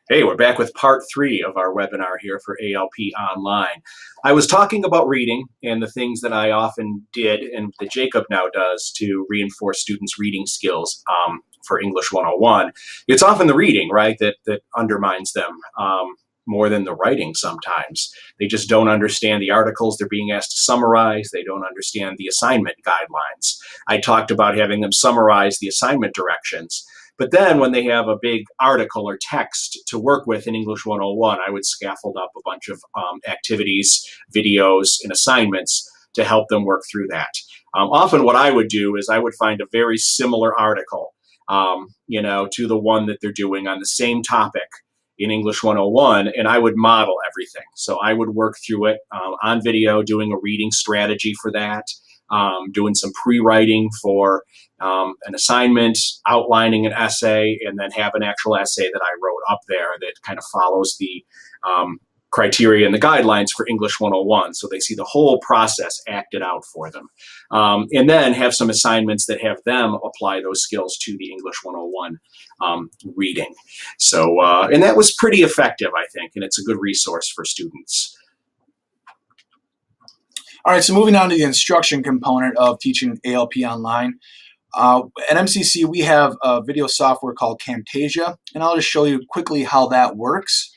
Hey, we're back with part 3 of our webinar here for ALP Online. I was talking about reading and the things that I often did and that Jacob now does to reinforce students' reading skills for English 101. It's often the reading, right, that undermines them more than the writing sometimes. They just don't understand the articles they're being asked to summarize. They don't understand the assignment guidelines. I talked about having them summarize the assignment directions. But then when they have a big article or text to work with in English 101, I would scaffold up a bunch of activities, videos, and assignments to help them work through that. Often what I would do is I would find a very similar article, to the one that they're doing on the same topic in English 101, and I would model everything. So I would work through it on video, doing a reading strategy for that, doing some pre-writing for an assignment, outlining an essay, and then have an actual essay that I wrote up there that kind of follows the criteria and the guidelines for English 101. So they see the whole process acted out for them. And then have some assignments that have them apply those skills to the English 101 reading. So, and that was pretty effective, I think, and it's a good resource for students. All right, so moving on to the instruction component of teaching ALP online. At MCC, we have a video software called Camtasia, and I'll just show you quickly how that works.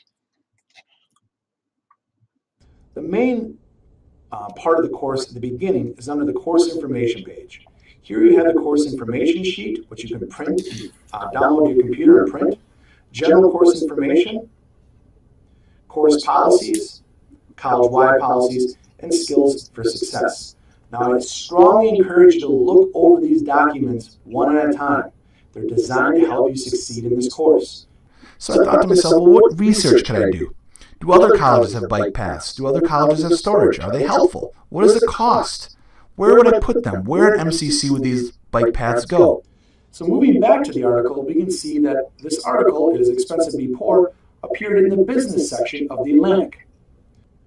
The main part of the course at the beginning is under the course information page. Here you have the course information sheet, which you can print, download to your computer and print, general course information, course policies, college-wide policies, and skills for success. Now, I strongly encourage you to look over these documents one at a time. They're designed to help you succeed in this course. So I thought to myself, well, what research can I do? Do other colleges have bike paths? Do other colleges have storage? Are they helpful? What is the cost? Where would I put them? Where at MCC would these bike paths go? So moving back to the article, we can see that this article, It is Expensive to Be Poor, appeared in the business section of the Atlantic.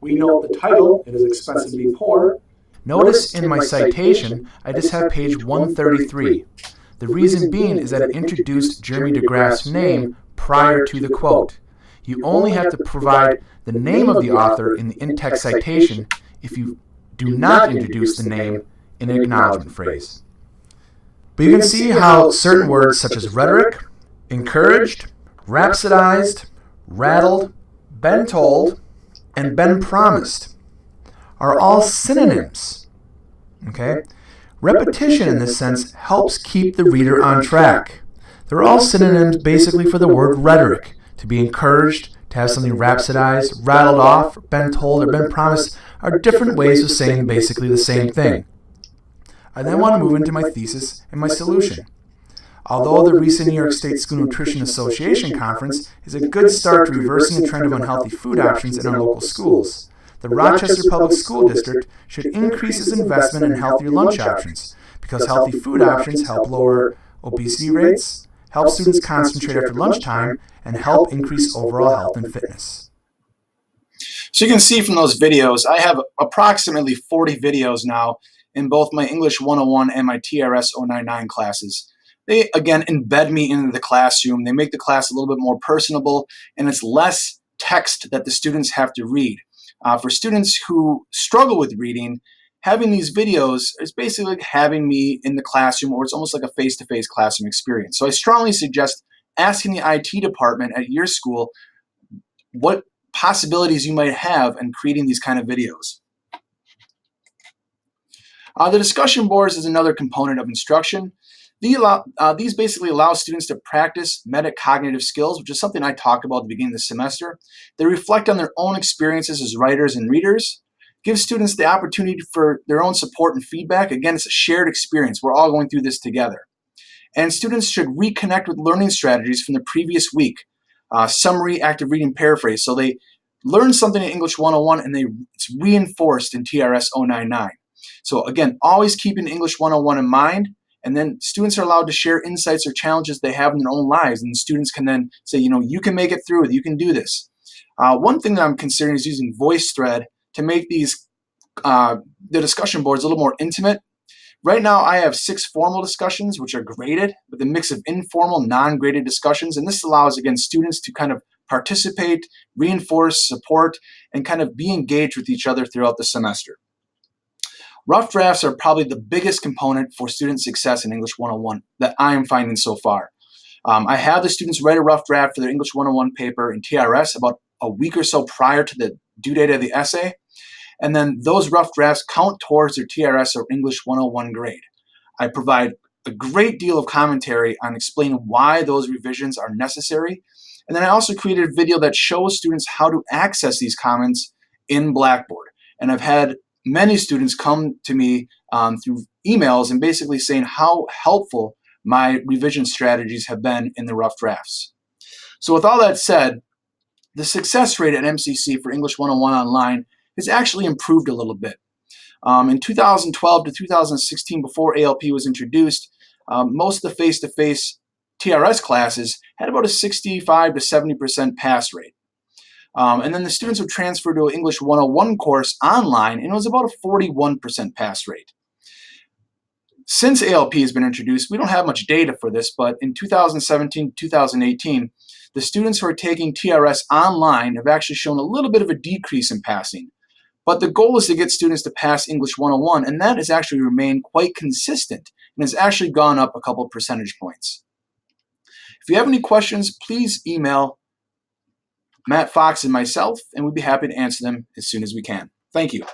We note the title, It is Expensive to Be Poor. Notice in my citation, I just have page 133. The reason being is that it introduced Jeremy DeGraff's name prior to the quote. You only have to provide the name of the author in the in-text citation if you do not introduce the name in an acknowledgement phrase. But you can see how certain words such as rhetoric, encouraged, rhapsodized, rattled, been told, and been promised are all synonyms. Okay? Repetition in this sense helps keep the reader on track. They're all synonyms basically for the word rhetoric. To be encouraged, to have something rhapsodized, rattled off, been told, or been promised are different ways of saying basically the same thing. I then want to move into my thesis and my solution. Although the recent New York State School Nutrition Association conference is a good start to reversing the trend of unhealthy food options in our local schools, the Rochester Public School District should increase its investment in healthier lunch options because healthy food options help lower obesity rates, help students concentrate after lunchtime, and help increase overall health and fitness. So you can see from those videos, I have approximately 40 videos now in both my English 101 and my TRS 099 classes. They, again, embed me into the classroom. They make the class a little bit more personable, and it's less text that the students have to read. For students who struggle with reading, having these videos is basically like having me in the classroom, or it's almost like a face-to-face classroom experience. So I strongly suggest asking the IT department at your school what possibilities you might have in creating these kind of videos. The discussion boards is another component of instruction. These basically allow students to practice metacognitive skills, which is something I talked about at the beginning of the semester. They reflect on their own experiences as writers and readers, give students the opportunity for their own support and feedback. Again, it's a shared experience. We're all going through this together. And students should reconnect with learning strategies from the previous week. Summary, active reading, paraphrase. So they learn something in English 101 and it's reinforced in TRS 099. So again, always keeping English 101 in mind. And then students are allowed to share insights or challenges they have in their own lives. And students can then say, you can make it through it. You can do this. One thing that I'm considering is using VoiceThread to make these the discussion boards a little more intimate. Right now, I have 6 formal discussions, which are graded, with a mix of informal, non-graded discussions. And this allows, again, students to kind of participate, reinforce, support, and kind of be engaged with each other throughout the semester. Rough drafts are probably the biggest component for student success in English 101 that I am finding so far. I have the students write a rough draft for their English 101 paper in TRS about a week or so prior to the due date of the essay, and then those rough drafts count towards their TRS or English 101 grade. I provide a great deal of commentary on explaining why those revisions are necessary, and then I also created a video that shows students how to access these comments in Blackboard. And I've had many students come to me through emails and basically saying how helpful my revision strategies have been in the rough drafts. So with all that said, the success rate at MCC for English 101 Online has actually improved a little bit. In 2012 to 2016, before ALP was introduced, most of the face-to-face TRS classes had about a 65 to 70% pass rate. And then the students would transfer to an English 101 course online, and it was about a 41% pass rate. Since ALP has been introduced, we don't have much data for this, but in 2017 2018, the students who are taking TRS online have actually shown a little bit of a decrease in passing. But the goal is to get students to pass English 101, and that has actually remained quite consistent and has actually gone up a couple percentage points. If you have any questions, please email Matt Fox and myself, and we'd be happy to answer them as soon as we can. Thank you.